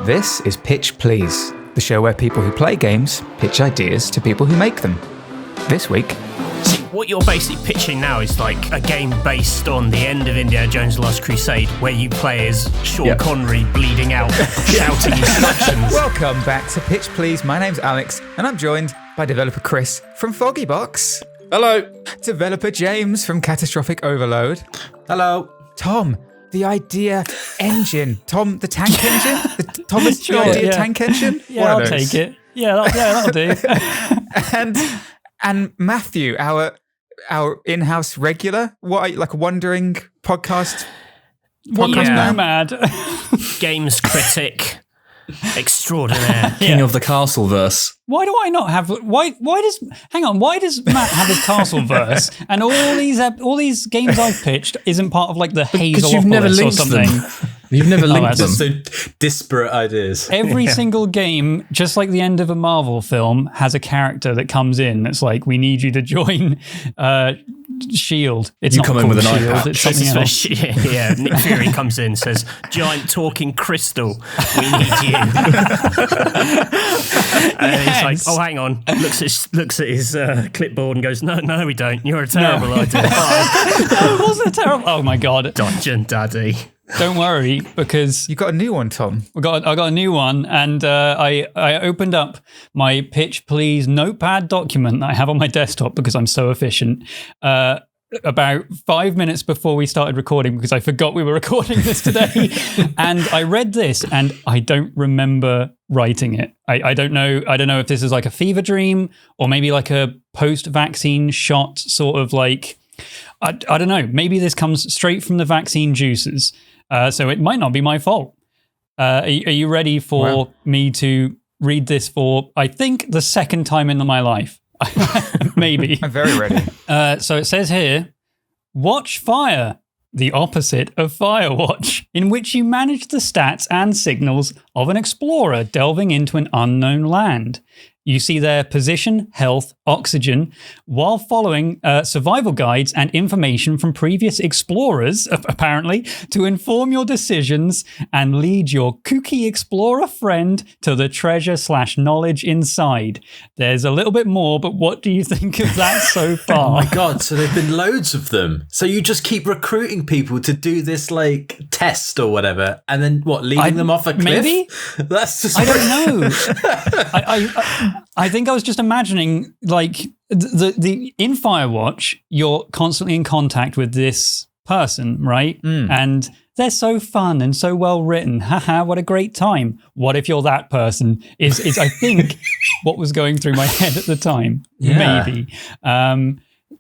This is Pitch Please, the show where people who play games pitch ideas to people who make them. This week... See, what you're basically pitching now is like a game based on the end of Indiana Jones' Last Crusade, where you play as Sean Connery bleeding out, shouting instructions. Welcome back to Pitch Please. My name's Alex, and I'm joined by developer Chris from Foggybox. Hello. Developer James from Catastrophic Overload. Hello. Tom, the idea engine. Tom, the tank engine? Thomas, the idea tank engine? Yeah, I'll take it. Yeah, that'll do. and Matthew, our in-house regular, like a wandering podcast nomad. Games critic extraordinaire. King of the Castleverse. Why do I not have? Why does Matt have his Castleverse and all these games I've pitched isn't part of like the Hazelopolis or something? You've never linked them. So disparate ideas. Every single game, just like the end of a Marvel film, has a character that comes in that's like, we need you to join S.H.I.E.L.D. It's you not come in with an eye S.H.I.E.L.D., patch. it's something else. Yeah, Nick Fury comes in, says, "Giant talking crystal, we need you." And he's like, "Oh, hang on." Looks at his clipboard and goes, "No, we don't. You're a terrible idea." No, it wasn't a terrible. Oh my god, Dungeon Daddy. Don't worry, because you got a new one, Tom. I got a new one, and I opened up my Pitch Please notepad document that I have on my desktop because I'm so efficient. About 5 minutes before we started recording, because I forgot we were recording this today, and I read this, and I don't remember writing it. I don't know if this is like a fever dream or maybe like a post-vaccine shot, sort of like I don't know. Maybe this comes straight from the vaccine juices. So it might not be my fault. Are you ready for me to read this for, I think, the second time in my life? Maybe. I'm very ready. So it says here, Watch Fire, the opposite of Firewatch, in which you manage the stats and signals of an explorer delving into an unknown land. You see their position, health, oxygen, while following survival guides and information from previous explorers, apparently, to inform your decisions and lead your kooky explorer friend to the treasure/knowledge inside. There's a little bit more, but what do you think of that so far? Oh my god, so there've been loads of them. So you just keep recruiting people to do this like test or whatever, and then leading them off a cliff? Maybe? That's just I don't know. I think I was just imagining, like, the in Firewatch, you're constantly in contact with this person, right? And they're so fun and so well written. Haha, what a great time. What if you're that person? Is I think what was going through my head at the time. Yeah. Maybe.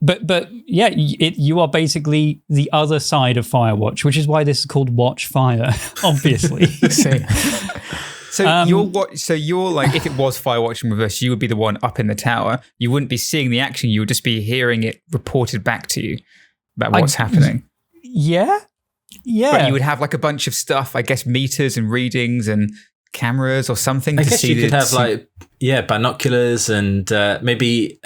But yeah, you are basically the other side of Firewatch, which is why this is called Watch Fire, obviously. So you're like, if it was Firewatch in reverse, you would be the one up in the tower. You wouldn't be seeing the action. You would just be hearing it reported back to you about what's happening. Yeah. But you would have like a bunch of stuff, I guess, meters and readings and cameras or something I to guess see. You could have binoculars and maybe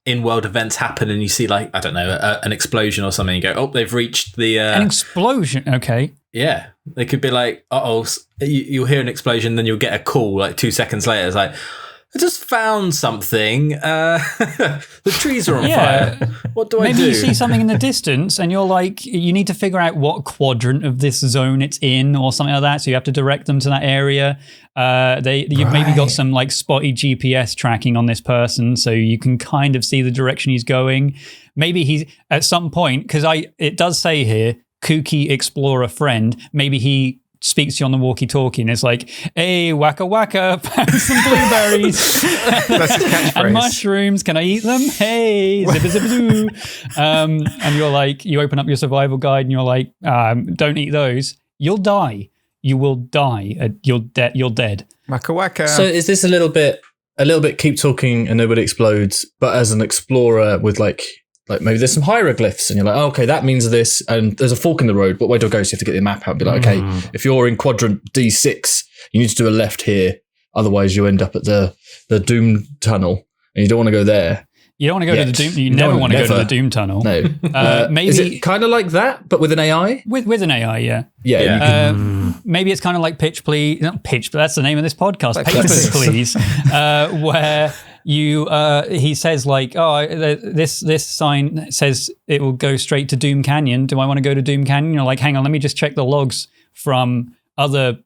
in-world events happen and you see like, I don't know, an explosion or something. You go, oh, they've reached the... An explosion, okay. Yeah. They could be like, you'll hear an explosion, then you'll get a call like 2 seconds later. It's like, I just found something. The trees are on fire. What do I do? Maybe you see something in the distance and you're like, you need to figure out what quadrant of this zone it's in or something like that. So you have to direct them to that area. You've maybe got some like spotty GPS tracking on this person, so you can kind of see the direction he's going. Maybe he's at some point, because it does say here, kooky explorer friend. Maybe he speaks to you on the walkie-talkie and it's like, hey, waka waka, found some blueberries. That's his catchphrase. And mushrooms, can I eat them? Hey, zibba zibba doo. And you're like, you open up your survival guide and you're like, don't eat those. You'll die. You will die. You're dead. Waka waka. So is this a little bit keep talking and nobody explodes, but as an explorer with like maybe there's some hieroglyphs and you're like, oh, okay, that means this, and there's a fork in the road, but where do I go? So you have to get the map out and be like, okay, if you're in quadrant D6, you need to do a left here, otherwise you end up at the Doom tunnel and you don't want to go there. You don't want to go to the Doom. You never want to go to the Doom tunnel. No. Maybe is it kind of like that, but with an AI? With an AI, yeah. Yeah. Maybe it's kind of like Pitch Please. Not Pitch, but that's the name of this podcast. Like Papers, Please. Where he says like, oh, this sign says it will go straight to Doom Canyon. Do I want to go to Doom Canyon? You're like, hang on, let me just check the logs from other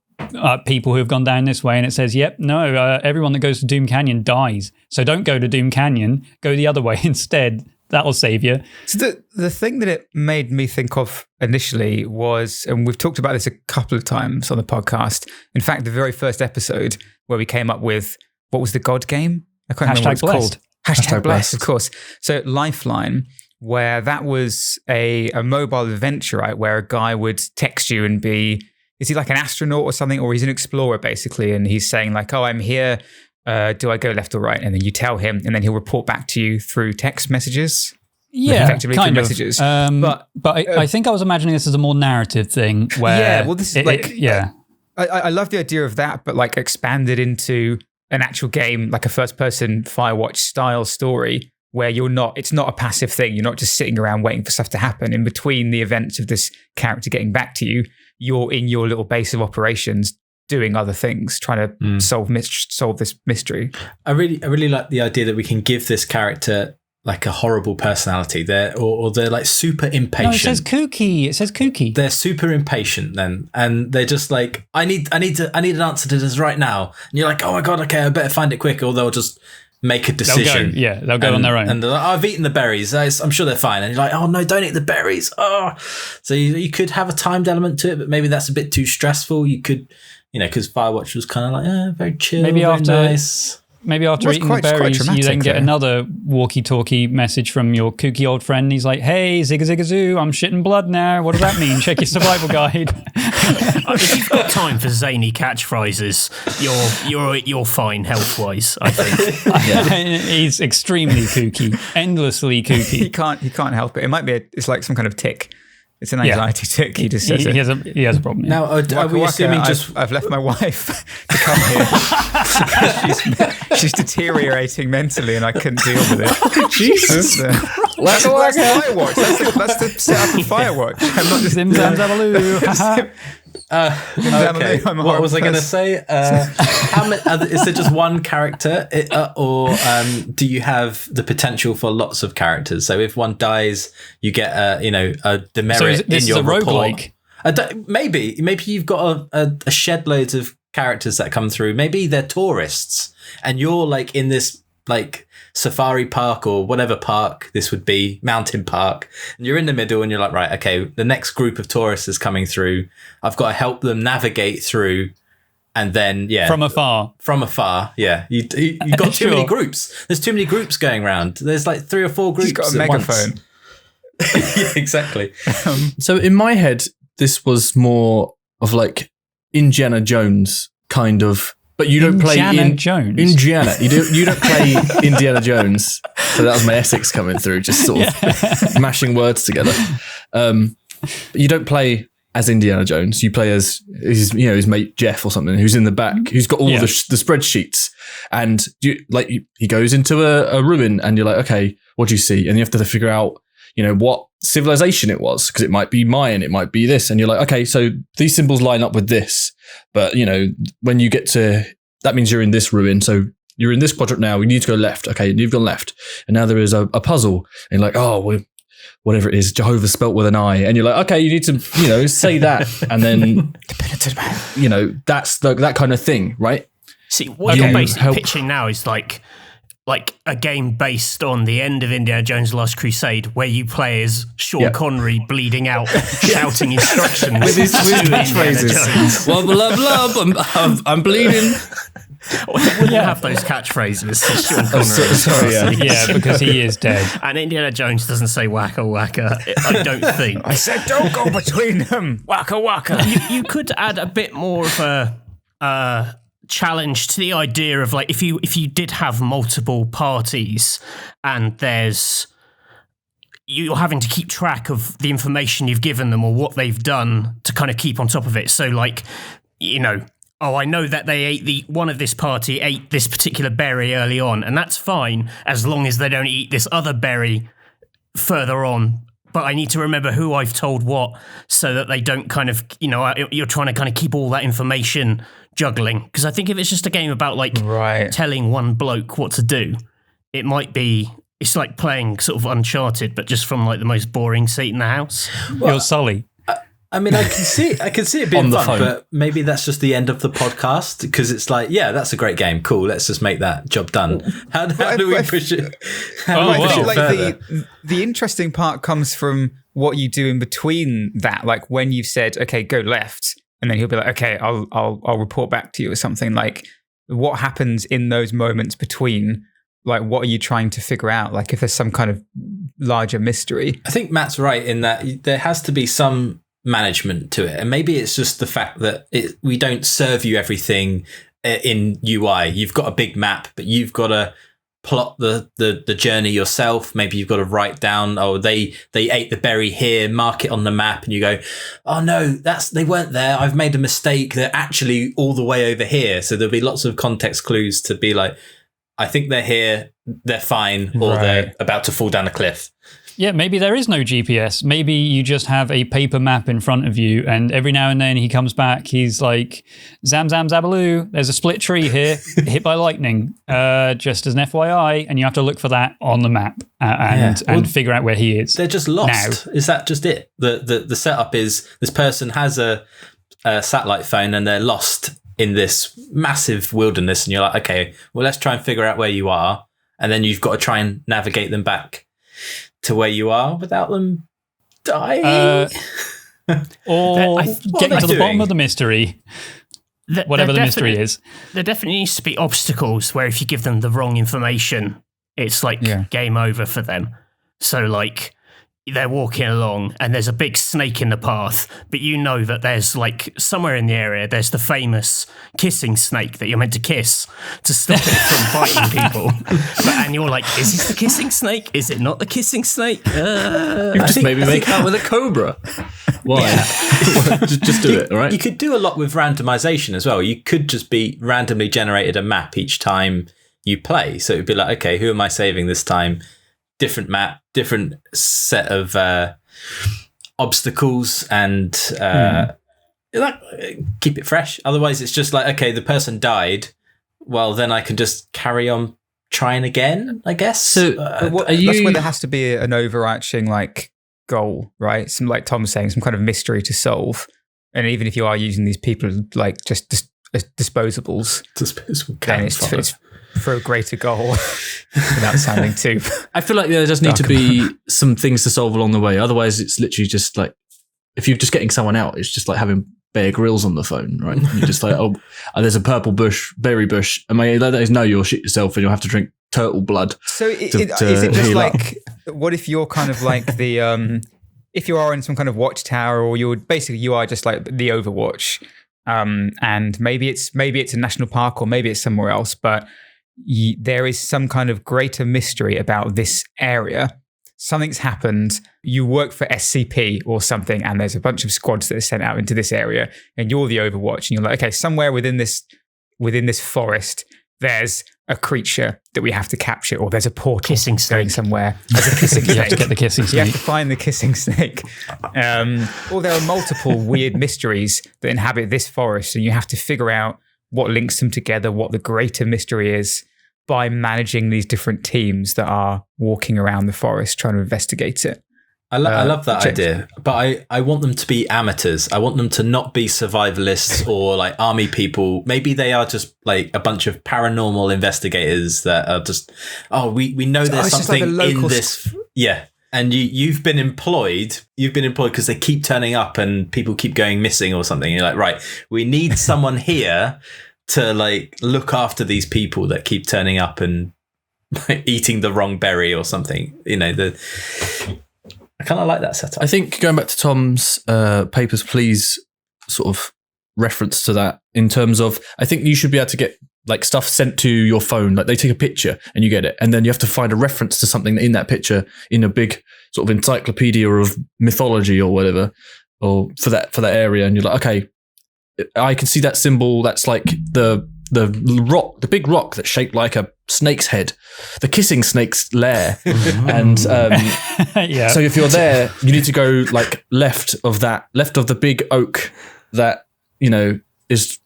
people who have gone down this way, and it says, yep, no, everyone that goes to Doom Canyon dies. So don't go to Doom Canyon, go the other way instead. That'll save you. So the thing that it made me think of initially was, and we've talked about this a couple of times on the podcast. In fact, the very first episode where we came up with, what was the God game? I can't remember what it's called. Hashtag Blessed, of course. So Lifeline, where that was a mobile adventure, right? Where a guy would text you and be, is he like an astronaut or something? Or he's an explorer, basically. And he's saying like, oh, I'm here. Do I go left or right? And then you tell him, and then he'll report back to you through text messages. Yeah, effectively kind through of. messages. But I think I was imagining this as a more narrative thing where... Yeah, well, this is I love the idea of that, but like expanded into an actual game, like a first-person Firewatch style story where it's not a passive thing. You're not just sitting around waiting for stuff to happen. In between the events of this character getting back to you, you're in your little base of operations doing other things, trying to solve this mystery. I really like the idea that we can give this character like a horrible personality. They're like super impatient. No, it says kooky. They're super impatient then, and they're just like, I need an answer to this right now. And you're like, oh my god, okay, I better find it quick, or they'll just make a decision. They'll go on their own. And they're like, oh, I've eaten the berries. I'm sure they're fine. And you're like, oh no, don't eat the berries. Oh, so you could have a timed element to it, but maybe that's a bit too stressful. You could, because Firewatch was kind of like, very chill, nice. Maybe after eating the berries, you then get another walkie-talkie message from your kooky old friend. He's like, hey, zigga zigga zoo, I'm shitting blood now. What does that mean? Check your survival guide. If you've got time for zany catchphrases, you're fine health-wise, I think. He's extremely kooky, endlessly kooky. He can't help it. It might be it's like some kind of tick. It's an anxiety tick. He just says he has a problem. Now, are we assuming I've left my wife to come here. she's deteriorating mentally, and I couldn't deal with it. Jesus, that's Firewatch. That's the setup of Firewatch. I'm not just Zim Zam Zabaloo. Okay. What was I going to say? Is there just one character, or do you have the potential for lots of characters? So if one dies, you get a demerit in your report. Maybe you've got a shed loads of characters that come through. Maybe they're tourists, and you're like in this like safari park or whatever park this would be, mountain park, and you're in the middle and you're like, right, okay, the next group of tourists is coming through. I've got to help them navigate through, and then from afar, yeah, you got too many groups. There's too many groups going around. There's like 3 or 4 groups. He's got a megaphone. Yeah, exactly. So in my head, this was more of like Indiana Jones kind of. But you don't play Jones. Indiana. You don't play Indiana Jones. So that was my Essex coming through, just sort of mashing words together. But you don't play as Indiana Jones. You play as his mate Jeff or something, who's in the back, who's got all the spreadsheets, and he goes into a ruin, and you're like, okay, what do you see? And you have to figure out, what civilization it was, because it might be Mayan, it might be this, and you're like, okay, so these symbols line up with this. But, when you get to, that means you're in this ruin. So you're in this quadrant now. We need to go left. Okay, you've gone left. And now there is a puzzle. And you're like, oh, whatever it is, Jehovah spelt with an I. And you're like, okay, you need to, say that. And then, that's that kind of thing, right? See, what you're basically pitching now is like a game based on the end of Indiana Jones: Last Crusade, where you play as Sean Connery bleeding out, shouting instructions with his catchphrases. Well, blah, blah, I'm bleeding. Wouldn't have those catchphrases. Sean Connery. Sorry, because he is dead. And Indiana Jones doesn't say waka waka, I don't think. I said don't go between them. Waka waka. You could add a bit more of a challenge to the idea of like if you did have multiple parties and you're having to keep track of the information you've given them or what they've done to kind of keep on top of it. So like, oh, I know that they ate one of this party ate this particular berry early on, and that's fine as long as they don't eat this other berry further on. But I need to remember who I've told what so that they don't kind of, you're trying to kind of keep all that information juggling. Because I think if it's just a game about telling one bloke what to do, it might be, it's like playing sort of Uncharted, but just from like the most boring seat in the house. Well, you're Sully. I mean, I can see it being fun, but maybe that's just the end of the podcast because it's like, yeah, that's a great game. Cool. Let's just make that job done. How do we push it? The interesting part comes from what you do in between that. Like when you've said, okay, go left, and then he'll be like, okay, I'll report back to you or something. Like what happens in those moments between? Like, what are you trying to figure out? Like if there's some kind of larger mystery. I think Matt's right in that there has to be some management to it, and maybe it's just the fact that we don't serve you everything in UI. You've got a big map, but you've got to plot the journey yourself. Maybe you've got to write down, oh, they ate the berry here, mark it on the map, and you go, oh no, they weren't there, I've made a mistake, they're actually all the way over here. So there'll be lots of context clues to be like, I think they're here, they're fine, or they're about to fall down a cliff. Yeah, maybe there is no GPS. Maybe you just have a paper map in front of you, and every now and then he comes back, he's like, Zam, Zam, Zabaloo, there's a split tree here, hit by lightning, just as an FYI, and you have to look for that on the map and figure out where he is. They're just lost. Now. Is that just it? The setup is this person has a satellite phone and they're lost in this massive wilderness, and you're like, okay, well, let's try and figure out where you are, and then you've got to try and navigate them back to where you are without them dying, or getting to the bottom of the mystery, whatever the mystery is. There definitely needs to be obstacles where if you give them the wrong information, it's like game over for them. So like they're walking along and there's a big snake in the path, but you know that there's like somewhere in the area, there's the famous kissing snake that you're meant to kiss to stop it from biting people. And you're like, is this the kissing snake? Is it not the kissing snake? Just maybe make out with a cobra. Why? Yeah. just do it, all right? You could do a lot with randomization as well. You could just be randomly generated a map each time you play. So it'd be like, okay, who am I saving this time? Different map, different set of obstacles, and keep it fresh. Otherwise, it's just like, okay, the person died. Well, then I can just carry on trying again, I guess. So that's where there has to be an overarching like goal, right? Some, like Tom was saying, some kind of mystery to solve. And even if you are using these people like just disposables, then it's for a greater goal without sounding too. I feel like there does need to be some things to solve along the way. Otherwise, it's literally just like, if you're just getting someone out, it's just like having Bear Grylls on the phone, right? You're just like, oh, there's a purple berry bush. And my let know you'll shit yourself and you'll have to drink turtle blood. So is it just like, what if you're kind of like the, if you are in some kind of watchtower, or you are just like the Overwatch, and maybe it's a national park or maybe it's somewhere else, but there is some kind of greater mystery about this area. Something's happened. You work for SCP or something, and there's a bunch of squads that are sent out into this area, and you're the Overwatch, and you're like, okay, somewhere within this forest, there's a creature that we have to capture, or there's a portal going somewhere. There's a kissing snake. You have to get the kissing snake. You have to find the kissing snake. Or there are multiple weird mysteries that inhabit this forest, and you have to figure out what links them together, what the greater mystery is, by managing these different teams that are walking around the forest trying to investigate it. I love that idea, but I want them to be amateurs. I want them to not be survivalists or like army people. Maybe they are just like a bunch of paranormal investigators that are just, we know there's something like in this. Yeah. And you've been employed because they keep turning up and people keep going missing or something. You're like, right, we need someone here to like look after these people that keep turning up and like, eating the wrong berry or something. You know, I kind of like that setup. I think going back to Tom's Papers, Please sort of reference to that in terms of, I think you should be able to get like stuff sent to your phone. Like they take a picture and you get it. And then you have to find a reference to something in that picture in a big sort of encyclopedia of mythology or whatever, or for that area. And you're like, okay, I can see that symbol. That's like the rock, the big rock that's shaped like a snake's head, the kissing snake's lair. And so if you're there, you need to go like left of the big oak that, is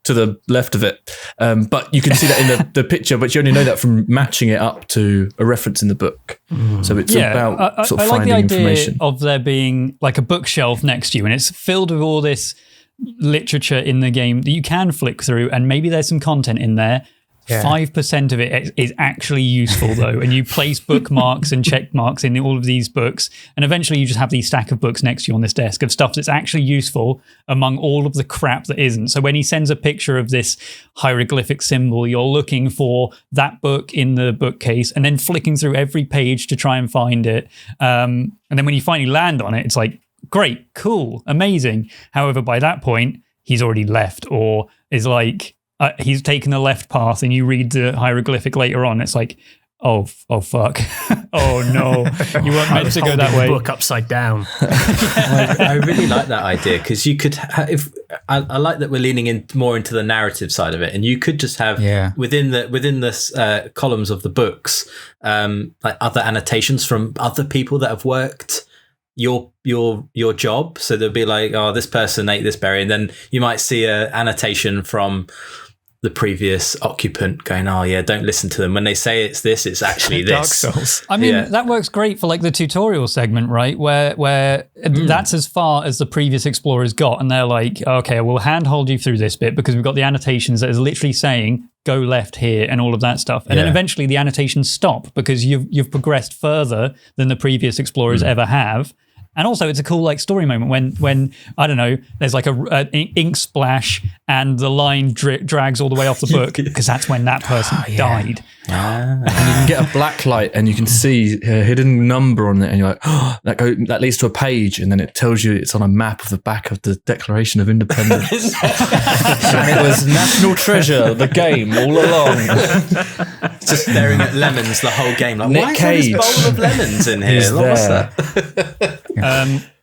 to the left of it. But you can see that in the picture, but you only know that from matching it up to a reference in the book. So it's about sort of finding I like the information. idea of there being like a bookshelf next to you, and it's filled with all this literature in the game that you can flick through, and maybe there's some content in there. 5% of it is actually useful though, and you place bookmarks and check marks in all of these books, and eventually you just have these stack of books next to you on this desk of stuff that's actually useful among all of the crap that isn't. So when he sends a picture of this hieroglyphic symbol, you're looking for that book in the bookcase and then flicking through every page to try and find it. And then when you finally land on it, it's like, great, cool, amazing. However, by that point, he's already left, or is like, he's taken the left path, and you read the hieroglyphic later on. It's like, oh fuck, oh no, you weren't meant to go that way. Book upside down. I really like that idea, because you could I like that we're leaning in more into the narrative side of it, and you could just have within the columns of the books, like other annotations from other people that have worked your job. So there'll be like, oh, this person ate this berry, and then you might see a annotation from the previous occupant going, oh yeah, don't listen to them when they say it's this, it's actually this. Dark Souls. I mean, that works great for like the tutorial segment, right? Where that's as far as the previous explorers got, and they're like, okay, we'll handhold you through this bit because we've got the annotations that is literally saying go left here and all of that stuff. And then eventually the annotations stop because you've progressed further than the previous explorers ever have. And also, it's a cool like story moment when I don't know, there's like an ink splash and the line drags all the way off the book because that's when that person died. And you can get a black light and you can see a hidden number on it, and you're like, oh, that leads to a page, and then it tells you it's on a map of the back of the Declaration of Independence. And it was National Treasure, the game, all along. Just staring at lemons the whole game. Like, Nick why Cage is there this bowl of lemons in here? What's that?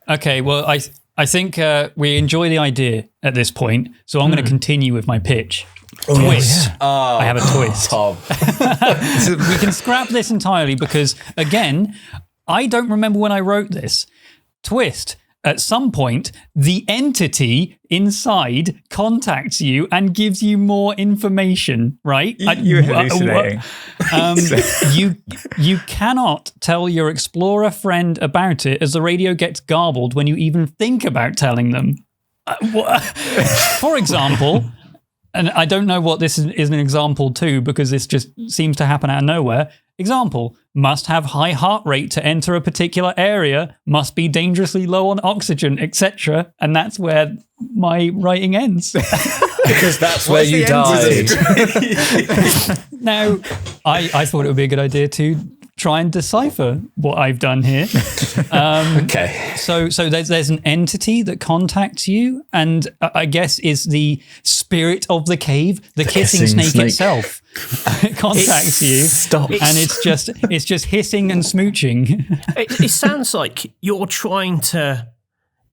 Okay, well, I think we enjoy the idea at this point, so I'm going to continue with my pitch. Twist. I have a twist. So we can scrap this entirely because, again, I don't remember when I wrote this. Twist. At some point, the entity inside contacts you and gives you more information, right? You're hallucinating. You cannot tell your explorer friend about it, as the radio gets garbled when you even think about telling them. For example, and I don't know what this is an example to, because this just seems to happen out of nowhere. Example, must have high heart rate to enter a particular area, must be dangerously low on oxygen, etc. And that's where my writing ends. Because that's where you died. Now, I thought it would be a good idea to try and decipher what I've done here. Okay. So there's an entity that contacts you, and I guess is the spirit of the cave, the kissing snake itself. It contacts you. Stop. And it's just hissing and smooching. It sounds like you're trying to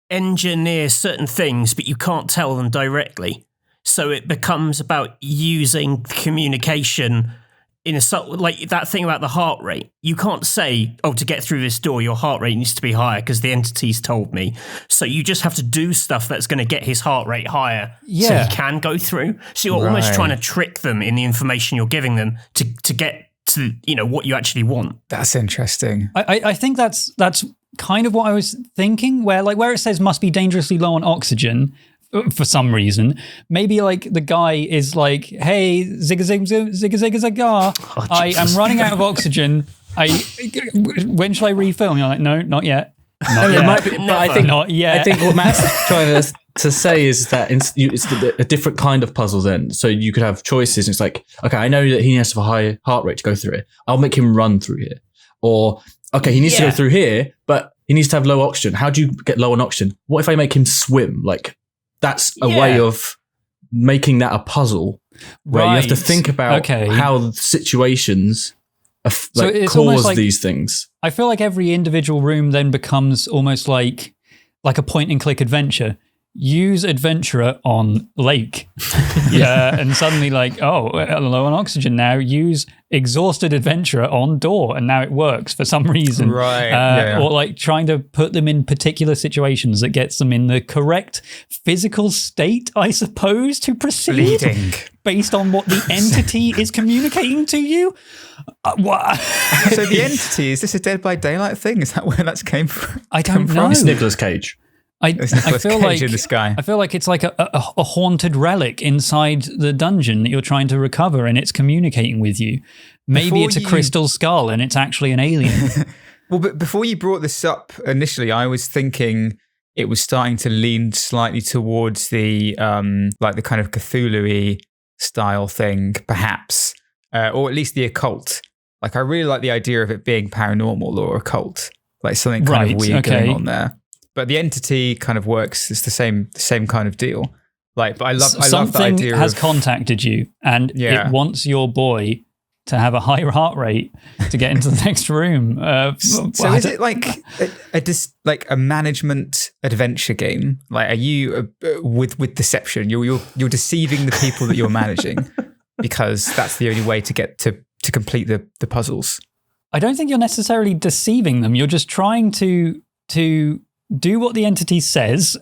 engineer certain things, but you can't tell them directly. So it becomes about using communication in a like that thing about the heart rate. You can't say, oh, to get through this door, your heart rate needs to be higher because the entity's told me. So you just have to do stuff that's going to get his heart rate higher so he can go through. So you're almost trying to trick them in the information you're giving them to get to, what you actually want. That's interesting. I think that's kind of what I was thinking, where it says must be dangerously low on oxygen, for some reason, maybe like the guy is like, hey, zigga zigga, I am running out of oxygen. When shall I refill? And you're like, no, not yet. Not yet. It might be, but I think not yet. I think what Matt's trying to say is that it's a different kind of puzzle then. So you could have choices. It's like, okay, I know that he has to have a high heart rate to go through it. I'll make him run through here. Or, okay, he needs to go through here, but he needs to have low oxygen. How do you get low on oxygen? What if I make him swim? Like, that's a way of making that a puzzle where you have to think about how situations cause like, these things. I feel like every individual room then becomes almost like a point and click adventure. use adventurer on lake. And suddenly like, oh, low on oxygen now, use exhausted adventurer on door, and now it works for some reason. Right. Or like trying to put them in particular situations that gets them in the correct physical state, I suppose, to proceed. Bleeding. Based on what the entity is communicating to you. What? So the entity, is this a Dead by Daylight thing? Is that where that's came from? I don't know. It's Nicolas Cage. I Nicolas feel Cage like in the sky. I feel like it's like a haunted relic inside the dungeon that you're trying to recover, and it's communicating with you. Maybe it's a crystal skull, and it's actually an alien. Well, but before you brought this up initially, I was thinking it was starting to lean slightly towards the like the kind of Cthulhu-y style thing, perhaps, or at least the occult. Like, I really like the idea of it being paranormal or occult, like something kind of weird going on there. But the entity kind of works. It's the same kind of deal. Like, but I love the idea Something has of contacted you, and it wants your boy to have a higher heart rate to get into the next room. So is it like a management adventure game? Like, are you with deception? You're deceiving the people that you're managing because that's the only way to get to complete the puzzles. I don't think you're necessarily deceiving them. You're just trying to do what the entity says,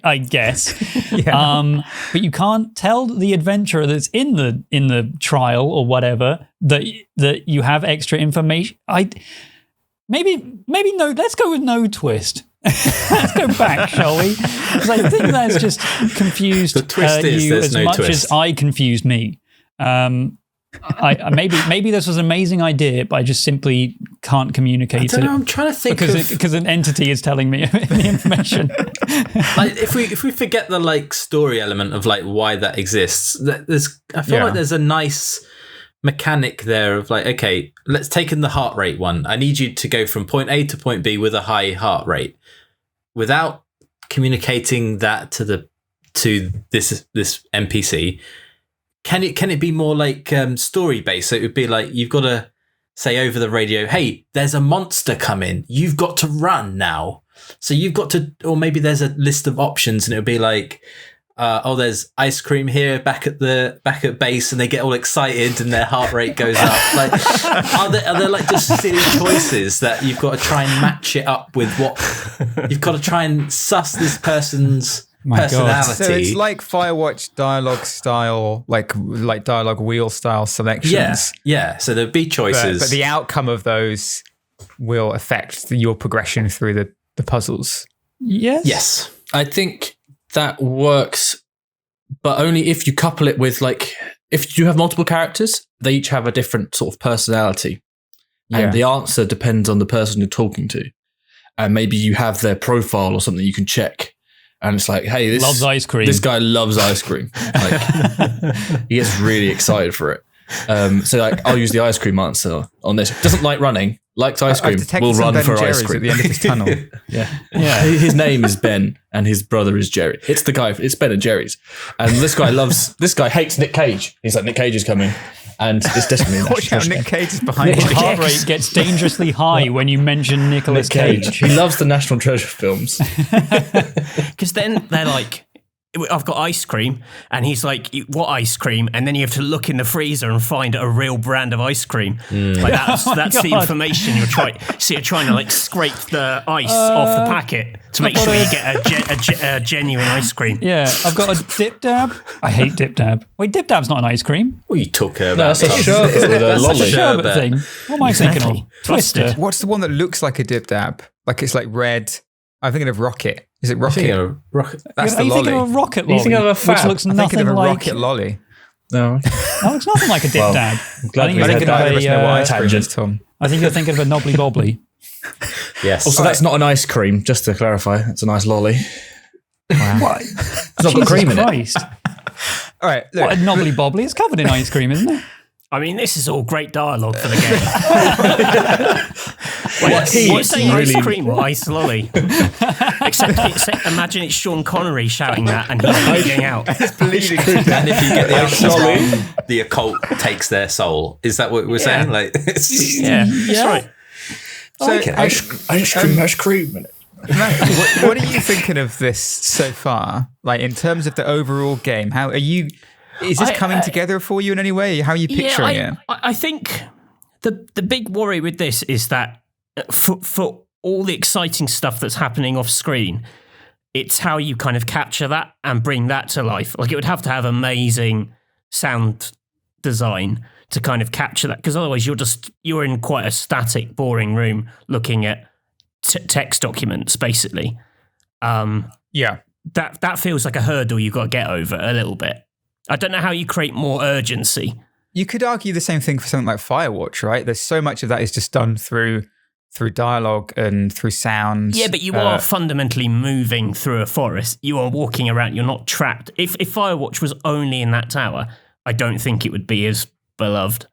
I guess. But you can't tell the adventurer that's in the trial or whatever that you have extra information. Maybe no. Let's go with no twist. Let's go back, shall we? Because I think that's just confused the twist is you there's as no much twist. as I confused me. Maybe this was an amazing idea, but I just simply can't communicate it. I'm trying to think because an entity is telling me the information. Like, if we forget the like story element of like why that exists, I feel like there's a nice mechanic there of like, okay, let's take in the heart rate one. I need you to go from point A to point B with a high heart rate without communicating that to this NPC. Can it be more like story based? So it would be like, you've got to say over the radio, hey, there's a monster coming. You've got to run now. So you've got to, or maybe there's a list of options, and it would be like, there's ice cream here back at base, and they get all excited and their heart rate goes up. Like, are there like just silly choices that you've got to try and match it up with what you've got to try and suss this person's personality. So it's like Firewatch dialogue style, like dialogue wheel style selections. Yeah. So there'll be choices, but the outcome of those will affect your progression through the puzzles. Yes. I think that works, but only if you couple it with, like, if you have multiple characters, they each have a different sort of personality, and the answer depends on the person you're talking to, and maybe you have their profile or something you can check. And it's like, hey, loves ice cream. This guy loves ice cream. Like, he gets really excited for it. So like, I'll use the ice cream answer on this. Doesn't like running, likes ice cream, will run for ice cream. At the end of this tunnel. Yeah. His name is Ben, and his brother is Jerry. It's Ben and Jerry's. And this guy hates Nick Cage. He's like, Nick Cage is coming. And it's definitely watch out, Nick Cage is behind you. His heart rate gets dangerously high when you mention Nicolas Cage. He loves the National Treasure films. Because then they're like, I've got ice cream, and he's like, what ice cream? And then you have to look in the freezer and find a real brand of ice cream. Like that's the information you're trying. So you're trying to like scrape the ice off the packet to make sure you get a genuine ice cream. Yeah, I've got a Dip Dab. I hate Dip Dab. Wait, Dip Dab's not an ice cream. What are you talking about? No, that's a sherbet with a That's lolly. a sherbet thing. What am I thinking of? Twisted. Twister. What's the one that looks like a Dip Dab? Like, it's like red. I'm thinking of Rocket. Is it Rocket? That's the Are you lolly. thinking of a rocket lolly? You think of a which fab? looks I'm nothing thinking of a like Rocket lolly. No. That looks nothing like a Dip Well, Dab. I'm glad I we think had you're thinking that. of a, ice cream tangent. is, Tom. I think you're thinking of a Knobbly Bobbly. Yes. Also, that's not an ice cream, just to clarify. It's a nice lolly. What? It's not got cream in it. Christ. All right, look. What, a Knobbly Bobbly is covered in ice cream, isn't it? I mean, this is all great dialogue for the game. What's ice cream or ice lolly? except imagine it's Sean Connery shouting that and he's bleeding out. And if you get the answer wrong, the occult takes their soul. Is that what we're saying? Like, it's just, That's right. So, Ice cream has cream in it. Matthew, what are you thinking of this so far? Like in terms of the overall game, how are you? Is this coming together for you in any way? How are you picturing it? I think the big worry with this is that for all the exciting stuff that's happening off screen, it's how you kind of capture that and bring that to life. Like it would have to have amazing sound design to kind of capture that, because otherwise you're in quite a static, boring room looking at text documents, basically. That feels like a hurdle you've got to get over a little bit. I don't know how you create more urgency. You could argue the same thing for something like Firewatch, right? There's so much of that is just done through dialogue and through sounds. Yeah, but you are fundamentally moving through a forest. You are walking around. You're not trapped. If Firewatch was only in that tower, I don't think it would be as beloved.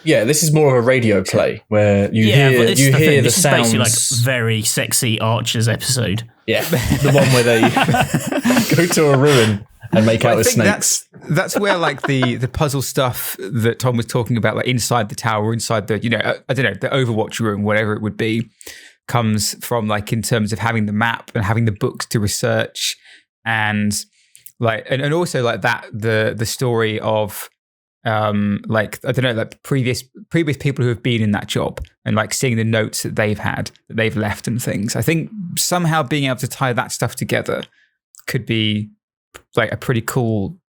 Yeah, this is more of a radio play where you hear the sounds. This is basically like very sexy Archers episode. Yeah, the one where they go to a ruin and make out with snakes. That's where like the puzzle stuff that Tom was talking about, like inside the tower, inside the, I don't know, the Overwatch room, whatever it would be, comes from like in terms of having the map and having the books to research, and like and also like that the story of like I don't know, like previous people who have been in that job and like seeing the notes that they've left and things. I think somehow being able to tie that stuff together could be like a pretty cool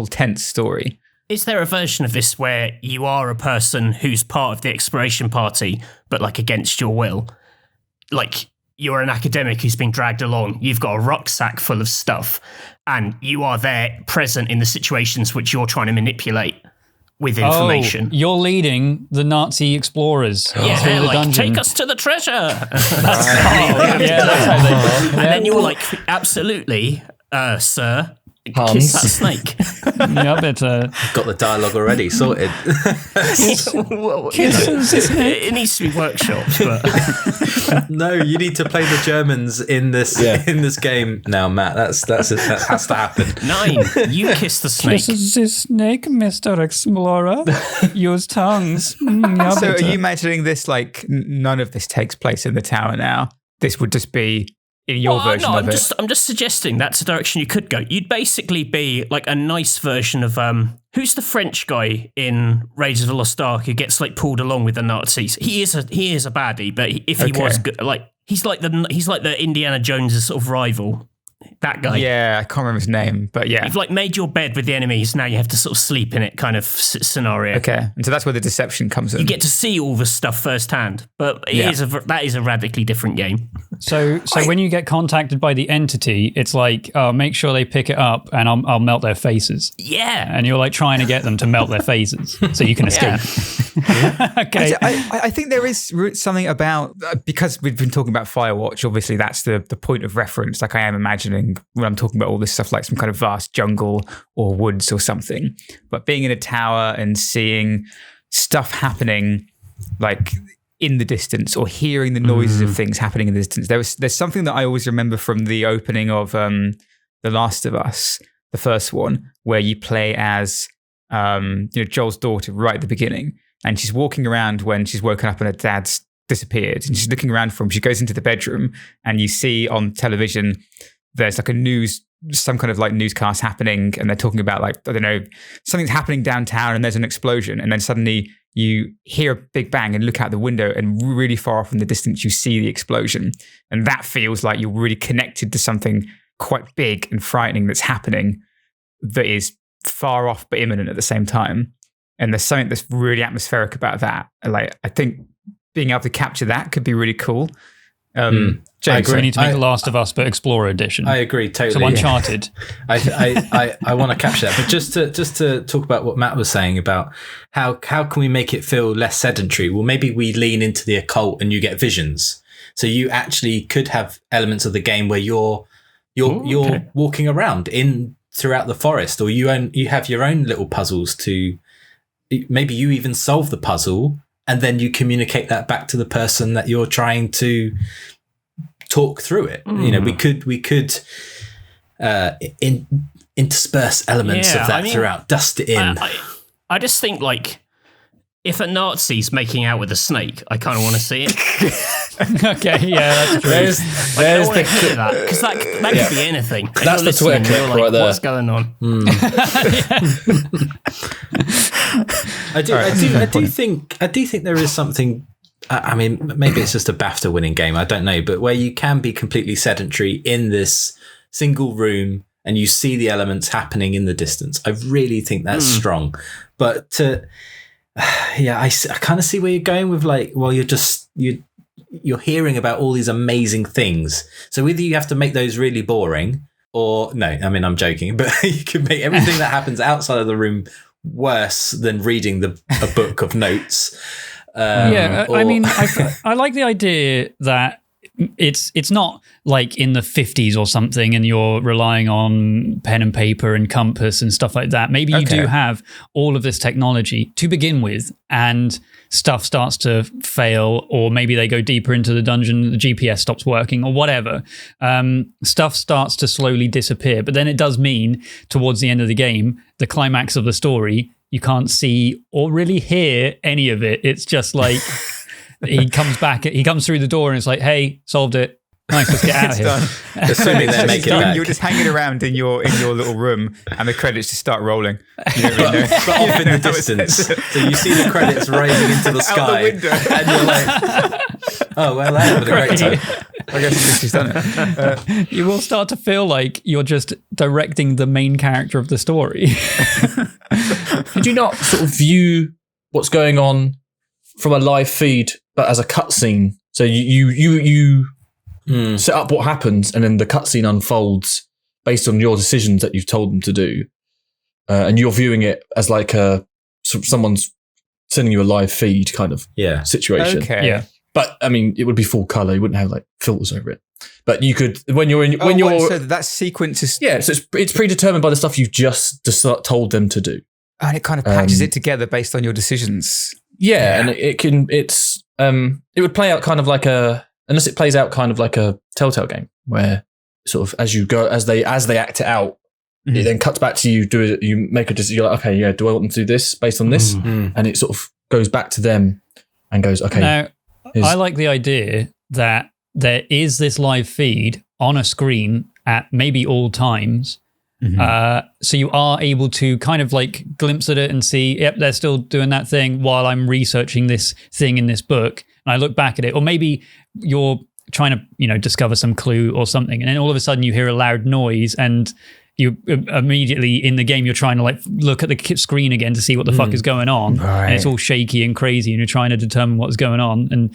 tense story. Is there a version of this where you are a person who's part of the exploration party, but like against your will? Like you're an academic who's been dragged along. You've got a rucksack full of stuff, and you are there present in the situations which you're trying to manipulate with information. Oh, you're leading the Nazi explorers through the dungeon. Take us to the treasure. And then you're like, absolutely, sir. Hans. Kiss that snake. Yeah, but Got the dialogue already sorted. It needs to be workshopped. But. No, you need to play the Germans in this game now, Matt. That has to happen. 9. You kiss the snake. Kiss the snake, Mr. Explorer. Use tongues. So are you imagining this like none of this takes place in the tower now? This would just be in your version of it. I'm just suggesting that's a direction you could go. You'd basically be like a nice version of who's the French guy in Raiders of the Lost Ark who gets like pulled along with the Nazis? He is a baddie, but if he was good, like he's like the Indiana Jones' sort of rival. That guy. Yeah, I can't remember his name, but yeah. You've like made your bed with the enemies, now you have to sort of sleep in it kind of scenario. Okay, and so that's where the deception comes in. You get to see all the stuff firsthand, but that is a radically different game. So when you get contacted by the entity, it's like, make sure they pick it up and I'll melt their faces. Yeah. And you're like trying to get them to melt their faces so you can escape. Okay. I think there is something about, because we've been talking about Firewatch, obviously that's the point of reference, like I am imagining when I'm talking about all this stuff, like some kind of vast jungle or woods or something. But being in a tower and seeing stuff happening like in the distance or hearing the noises of things happening in the distance. There's something that I always remember from the opening of The Last of Us, the first one, where you play as Joel's daughter right at the beginning. And she's walking around when she's woken up and her dad's disappeared. And she's looking around for him. She goes into the bedroom and you see on television there's like some kind of like newscast happening, and they're talking about like, I don't know, something's happening downtown and there's an explosion. And then suddenly you hear a big bang and look out the window and really far off in the distance, you see the explosion. And that feels like you're really connected to something quite big and frightening that's happening that is far off but imminent at the same time. And there's something that's really atmospheric about that. Like, I think being able to capture that could be really cool. James, we need to make The Last of Us, but Explorer Edition. I agree totally. So Uncharted. I want to capture that, but just to talk about what Matt was saying about how can we make it feel less sedentary? Well, maybe we lean into the occult and you get visions. So you actually could have elements of the game where you're walking around throughout the forest, or you have your own little puzzles to. Maybe you even solve the puzzle and then you communicate that back to the person that you're trying to talk through it. We could intersperse elements of that throughout, dust it in. I just think like if a Nazi's making out with a snake, I kind of want to see it. Okay, yeah, that's true. There's the clip. Because that could be anything. That's the Twitter clip right there. What's going on? I do think there is something. I mean, maybe it's just a BAFTA winning game. I don't know, but where you can be completely sedentary in this single room and you see the elements happening in the distance. I really think that's strong. But I kind of see where you're going with like, well, you're hearing about all these amazing things. So either you have to make those really boring, or no, I mean, I'm joking, but you can make everything that happens outside of the room worse than reading a book of notes. I mean, I like the idea that it's not like in the 50s or something and you're relying on pen and paper and compass and stuff like that. Maybe you do have all of this technology to begin with and stuff starts to fail, or maybe they go deeper into the dungeon, the GPS stops working or whatever. Stuff starts to slowly disappear. But then it does mean towards the end of the game, the climax of the story, you can't see or really hear any of it. It's just like he comes through the door and it's like, hey, solved it. Nice, let's get out of here. Done. Assuming they make it back. You're just hanging around in your little room and the credits just start rolling. You don't really know. But off in the distance. So you see the credits rising into the sky. Out the window. And you're like, oh, well, that was a great time. I guess she's done it. You will start to feel like you're just directing the main character of the story. Could you not sort of view what's going on from a live feed, but as a cutscene? So you set up what happens, and then the cutscene unfolds based on your decisions that you've told them to do, and you're viewing it as like someone's sending you a live feed kind of situation. Okay. Yeah. But I mean, it would be full color. You wouldn't have like filters over it. But you could so that sequence is so it's predetermined by the stuff you've just told them to do, and it kind of patches it together based on your decisions. Yeah, and it would play out kind of like unless it plays out kind of like a Telltale game where sort of as they act it out, it then cuts back to you. You make a decision. You're like, okay, yeah, do I want them to do this based on this? And it sort of goes back to them and goes, okay. Now, I like the idea that there is this live feed on a screen at maybe all times. So you are able to kind of like glimpse at it and see, yep, they're still doing that thing while I'm researching this thing in this book. And I look back at it, or maybe you're trying to, discover some clue or something. And then all of a sudden you hear a loud noise and you immediately in the game, you're trying to like look at the screen again to see what the fuck is going on. Right. And it's all shaky and crazy and you're trying to determine what's going on. And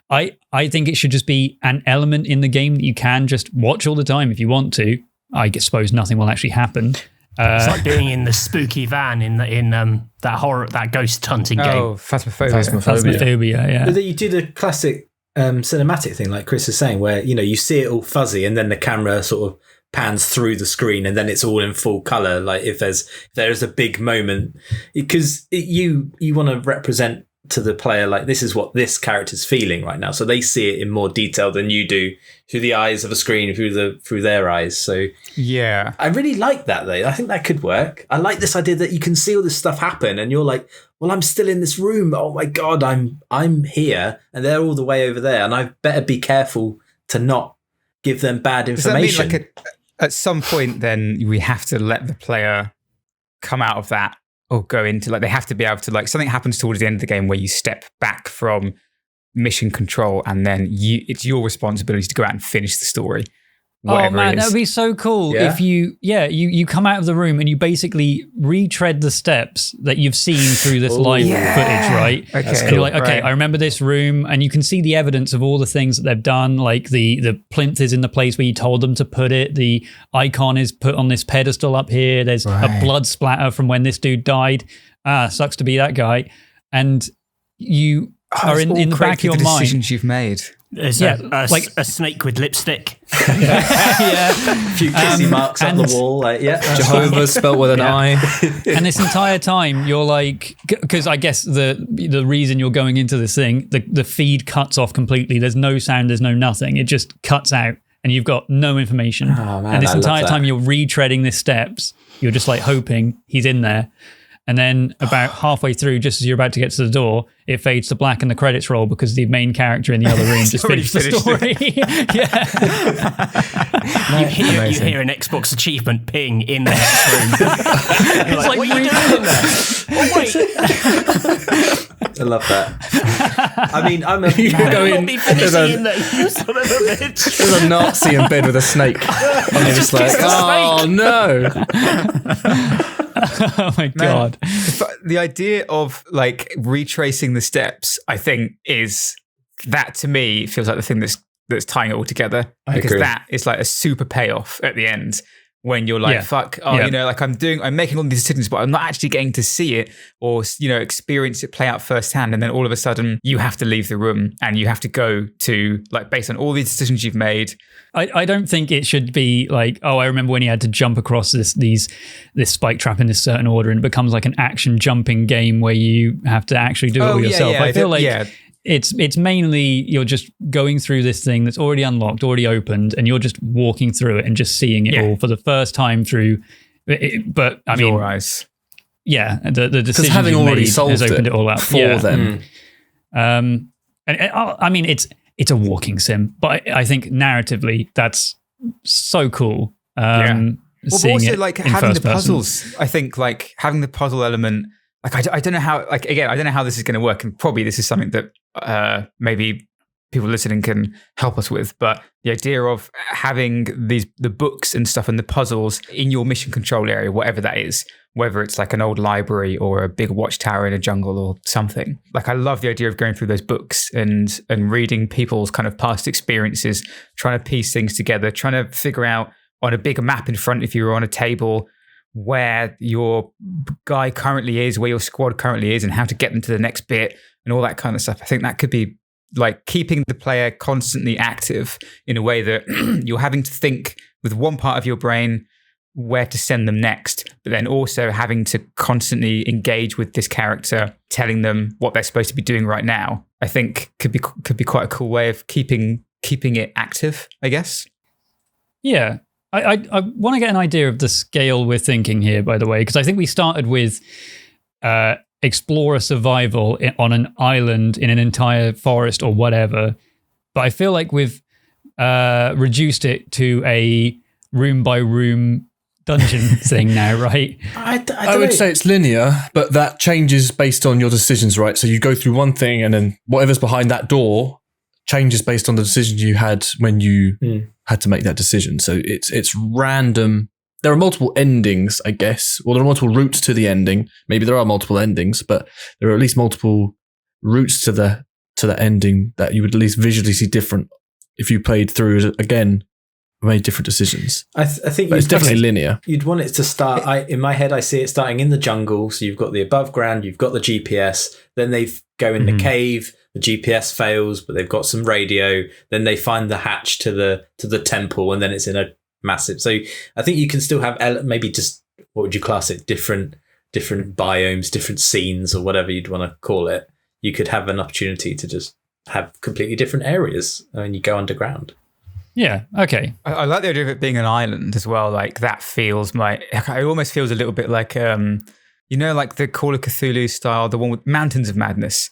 I think it should just be an element in the game that you can just watch all the time if you want to. I suppose nothing will actually happen. It's like being in the spooky van in that ghost hunting game. Oh, Phasmophobia, yeah. But then you do the classic cinematic thing, like Chris is saying, where you see it all fuzzy, and then the camera sort of pans through the screen, and then it's all in full color. Like if there's a big moment, because you want to represent to the player like this is what this character's feeling right now, so they see it in more detail than you do through the eyes of a screen, through their eyes. So yeah, I really like that though. I think that could work. I like this idea that you can see all this stuff happen and you're like, well, I'm still in this room, oh my god, I'm here and they're all the way over there, and I better be careful to not give them bad information. Does that mean like at some point then we have to let the player come out of that or go into, like, they have to be able to, like, something happens towards the end of the game where you step back from mission control and then it's your responsibility to go out and finish the story. Oh man, that would be so cool if you come out of the room and you basically retread the steps that you've seen through this live footage, right? Okay, and you're like, okay, I remember this room, and you can see the evidence of all the things that they've done, like the plinth is in the place where you told them to put it, the icon is put on this pedestal up here, there's a blood splatter from when this dude died. Sucks to be that guy. And you are in the back of your mind. Decisions you've made. There's like a snake with lipstick. A few kissy marks on the wall. Jehovah spelt with an I. And this entire time, you're like, because I guess the reason you're going into this thing, the feed cuts off completely. There's no sound, there's no nothing. It just cuts out, and you've got no information. Oh, man, and this entire time, you're retreading the steps. You're just like hoping he's in there. And then about halfway through, just as you're about to get to the door, it fades to black and the credits roll because the main character in the other room just finished the story. You hear an Xbox achievement ping in the next room. You're like, what are you doing in there? Oh, wait. I love that. I mean, I'm a finishing in there, you son of a bitch. There's a Nazi in bed with a snake. And you're just like, oh no. Oh my God. The idea of like retracing the steps, I think, is that to me feels like the thing that's tying it all together. Because that is like a super payoff at the end. When you're like, you know, like I'm making all these decisions, but I'm not actually getting to see it or, you know, experience it play out firsthand. And then all of a sudden you have to leave the room and you have to go to, like, based on all these decisions you've made. I don't think it should be like, oh, I remember when he had to jump across this spike trap in this certain order, and it becomes like an action jumping game where you have to actually do it all yourself. I feel like it's mainly you're just going through this thing that's already unlocked, already opened, and you're just walking through it and just seeing it all for the first time through. But I mean, your eyes. Yeah, the decision having already solved has opened it all up for them. And I mean, it's a walking sim, but I think narratively that's so cool. Well, but also like having the puzzles. Person. I think like having the puzzle element. Like I don't know how. Like again, I don't know how this is going to work, and probably this is something that maybe people listening can help us with. But the idea of having the books and stuff and the puzzles in your mission control area, whatever that is, whether it's like an old library or a big watchtower in a jungle or something. Like I love the idea of going through those books and reading people's kind of past experiences, trying to piece things together, trying to figure out on a bigger map in front if you were on a table where your guy currently is, where your squad currently is, and how to get them to the next bit and all that kind of stuff. I think that could be like keeping the player constantly active in a way that you're having to think with one part of your brain where to send them next, but then also having to constantly engage with this character, telling them what they're supposed to be doing right now. I think could be quite a cool way of keeping it active, I guess. Yeah. I want to get an idea of the scale we're thinking here, by the way, because I think we started with explorer survival on an island in an entire forest or whatever, but I feel like we've reduced it to a room-by-room dungeon thing now, right? I would say it's linear, but that changes based on your decisions, right? So you go through one thing and then whatever's behind that door changes based on the decisions you had when you had to make that decision. So it's random. There are multiple endings, I guess. Well, there are multiple routes to the ending. Maybe there are multiple endings, but there are at least multiple routes to the ending that you would at least visually see different if you played through again, made different decisions. I think it's definitely linear. You'd want it to start. In my head, I see it starting in the jungle. So you've got the above ground, you've got the GPS. Then they go in the cave. The GPS fails, but they've got some radio. Then they find the hatch to the temple, and then it's in a massive. So I think you can still have maybe just, what would you class it? Different biomes, different scenes, or whatever you'd want to call it. You could have an opportunity to just have completely different areas, and you go underground. Yeah. Okay. I like the idea of it being an island as well. Like that feels like it almost feels a little bit like like the Call of Cthulhu style, the one with Mountains of Madness.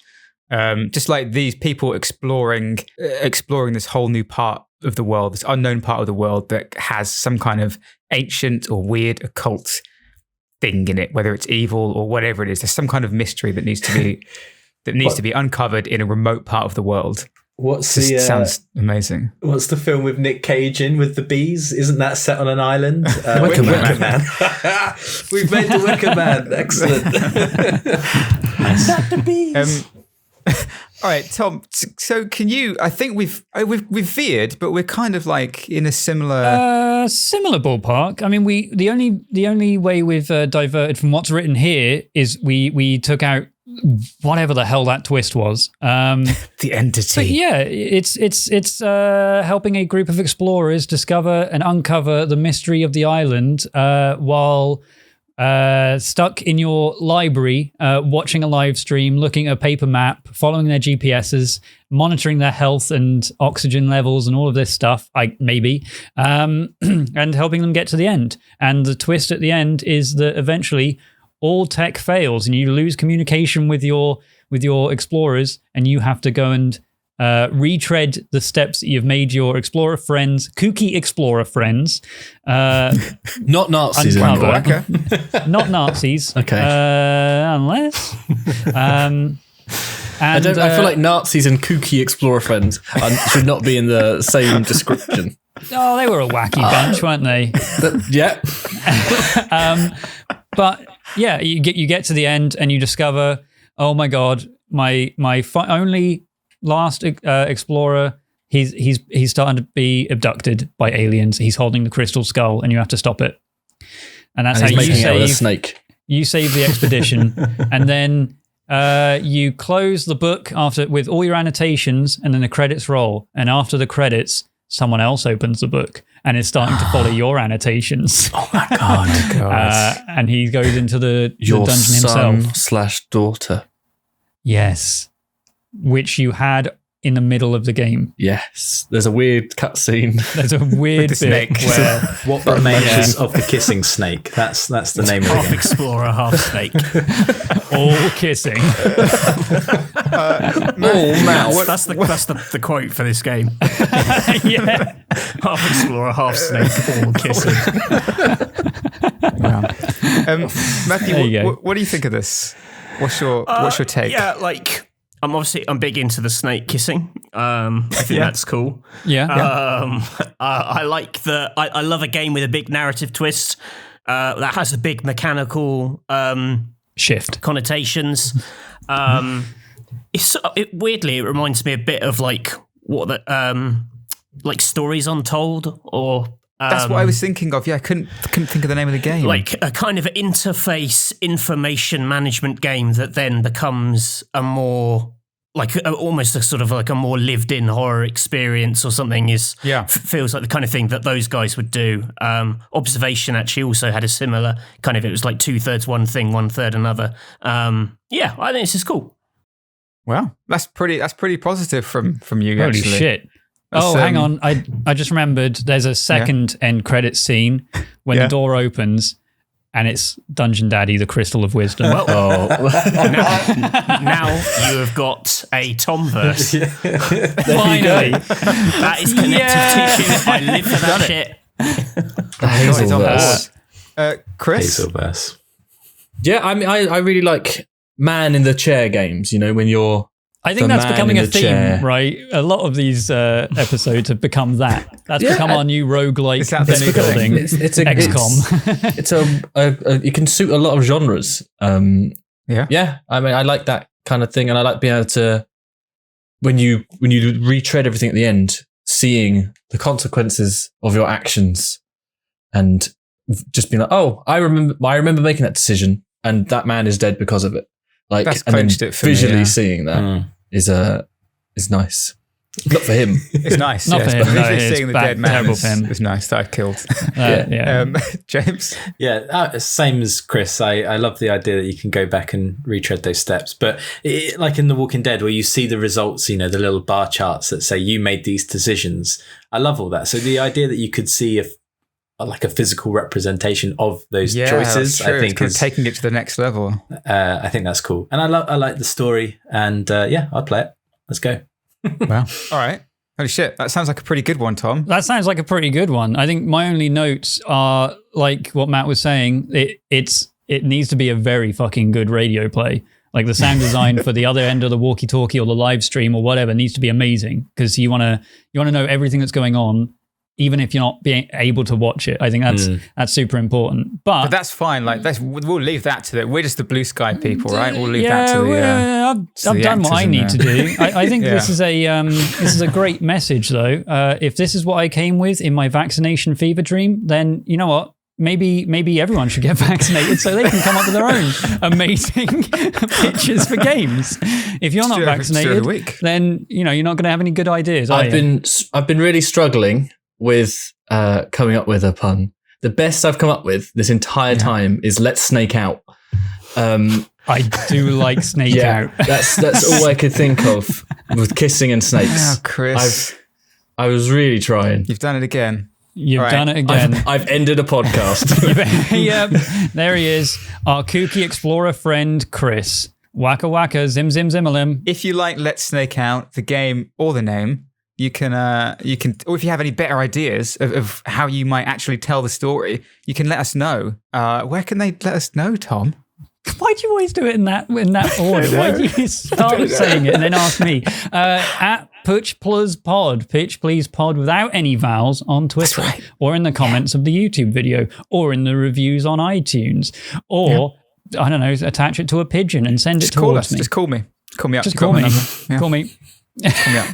Just like these people exploring this whole new part of the world, this unknown part of the world that has some kind of ancient or weird occult thing in it, whether it's evil or whatever it is. There's some kind of mystery that needs to be uncovered in a remote part of the world. Sounds amazing. What's the film with Nick Cage in with the bees? Isn't that set on an island? Wicker Man. We've made the Wicker Man. Excellent. Not the bees. All right, Tom. So can you? I think we've veered, but we're kind of like in a similar ballpark. I mean, the only way we've diverted from what's written here is we took out whatever the hell that twist was. The entity. So yeah, it's helping a group of explorers discover and uncover the mystery of the island while stuck in your library, watching a live stream, looking at a paper map, following their GPSs, monitoring their health and oxygen levels and all of this stuff, and helping them get to the end. And the twist at the end is that eventually all tech fails and you lose communication with your explorers, and you have to go and retread the steps that you've made your explorer friends, kooky explorer friends, not Nazis uncover. anymore. Okay. Not Nazis. Okay. Unless. I feel like Nazis and kooky explorer friends should not be in the same description. Oh, they were a wacky bunch, weren't they? Yeah. But yeah, you get to the end and you discover, oh my god, my only last explorer, he's starting to be abducted by aliens. He's holding the crystal skull, and you have to stop it. And that's how you save. Snake. You save the expedition, and then you close the book with all your annotations, and then the credits roll. And after the credits, someone else opens the book and is starting to follow your annotations. Oh my god! And he goes into the Your dungeon son himself. / daughter. Yes, which you had in the middle of the game. Yes, there's a weird cutscene. There's a weird bit snake. where What remains of the kissing snake? That's the name of the Half game. explorer, half snake. all kissing. That's the quote for this game. Yeah. Half explorer, half snake, all kissing. Wow. There you Matthew, go. what do you think of this? What's your take? Yeah, like I'm big into the snake kissing. I think that's cool. Yeah. I like I love a game with a big narrative twist that has a big mechanical Shift. connotations. Weirdly, it reminds me a bit of like like Stories Untold, or That's what I was thinking of. Yeah, I couldn't think of the name of the game. like a kind of interface information management game that then becomes a more almost a sort of like a more lived in horror experience or something feels like the kind of thing that those guys would do. Observation actually also had a similar kind of, it was like 2/3 one thing, 1/3 another. Yeah, I think this is cool. Wow, that's pretty positive from you. Holy actually. shit. That's, hang on. I just remembered there's a second end credit scene when the door opens and it's Dungeon Daddy, the Crystal of Wisdom. Well, now you have got a Tomverse. Finally. That is connective tissue. I live for that shit. Hazelverse. Chris? Hazelverse. Yeah, I mean, I really like man in the chair games. You know, when you're. I think the that's man becoming in a the theme, chair. right? A lot of these episodes have become that. That's become our new roguelike Is that deck the building. It's a XCOM. It's a it can suit a lot of genres. Yeah. I mean, I like that kind of thing, and I like being able to when you retread everything at the end, seeing the consequences of your actions, and just being like, oh, I remember making that decision, and that man is dead because of it. Like, That's and then clinched it for visually me, yeah. seeing that is nice. Not for him. It's nice. Not for him, but no, visually it's seeing the bad- dead man terrible for him. is nice that I've killed. Yeah. James? Yeah, same as Chris. I love the idea that you can go back and retread those steps. But like in The Walking Dead, where you see the results, the little bar charts that say you made these decisions. I love all that. So the idea that you could see a physical representation of those choices, I think, is taking it to the next level. I think that's cool, and I like the story, and I'll play it. Let's go. Wow! All right. Holy shit! That sounds like a pretty good one, Tom. That sounds like a pretty good one. I think my only notes are like what Matt was saying. It needs to be a very fucking good radio play. Like the sound design for the other end of the walkie-talkie or the live stream or whatever needs to be amazing, because you want to know everything that's going on, even if you're not being able to watch it. I think that's super important. But that's fine. Like we'll leave that to we're just the blue sky people, right? We'll leave that to the. I've done what I need to do. I think Yeah. this is a great message, though. If this is what I came with in my vaccination fever dream, then you know what? Maybe everyone should get vaccinated so they can come up with their own amazing pitches for games. If you're not vaccinated, then you're not going to have any good ideas. I've been really struggling with coming up with a pun. The best I've come up with this entire time is "Let's snake out." I do like Snake Out. That's all I could think of with kissing and snakes. Oh, Chris, I was really trying. You've done it again. You've All right. done it again. I've ended a podcast. Yep, there he is. Our kooky explorer friend, Chris. Waka waka, zim zim zimmerlim. If you like Let's Snake Out, the game or the name, you can, or if you have any better ideas of how you might actually tell the story, you can let us know. Where can they let us know, Tom? Why do you always do it in that order? Why do you start saying it and then ask me? At Pitch Plus Pod, Pitch Please Pod without any vowels on Twitter, right. or in the comments of the YouTube video, or in the reviews on iTunes, or I don't know, attach it to a pigeon and send it towards me. Just call me. Call me up. Just You've call got my me. number. Yeah. Call me. Call me up.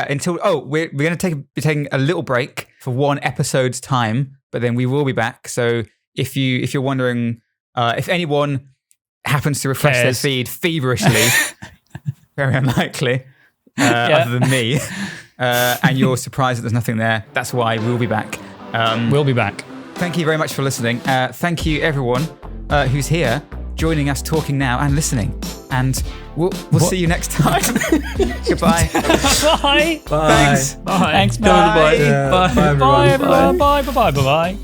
Until we're going to be taking a little break for one episode's time, but then we will be back. So if you're wondering if anyone happens to refresh their feed feverishly, very unlikely, other than me, and you're surprised that there's nothing there, that's why we'll be back. We'll be back. Thank you very much for listening. Thank you everyone who's here, joining us, talking now and listening. And we'll see you next time. Goodbye. Bye. Bye. Thanks. Bye. Thanks. Bye. Bye. Yeah, bye, Bye, everyone. everyone. Bye. Bye. Bye. Bye.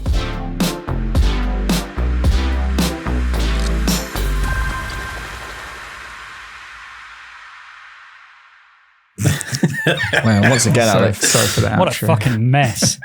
Wow, once again, Alex. Sorry for that. What a outro. fucking mess.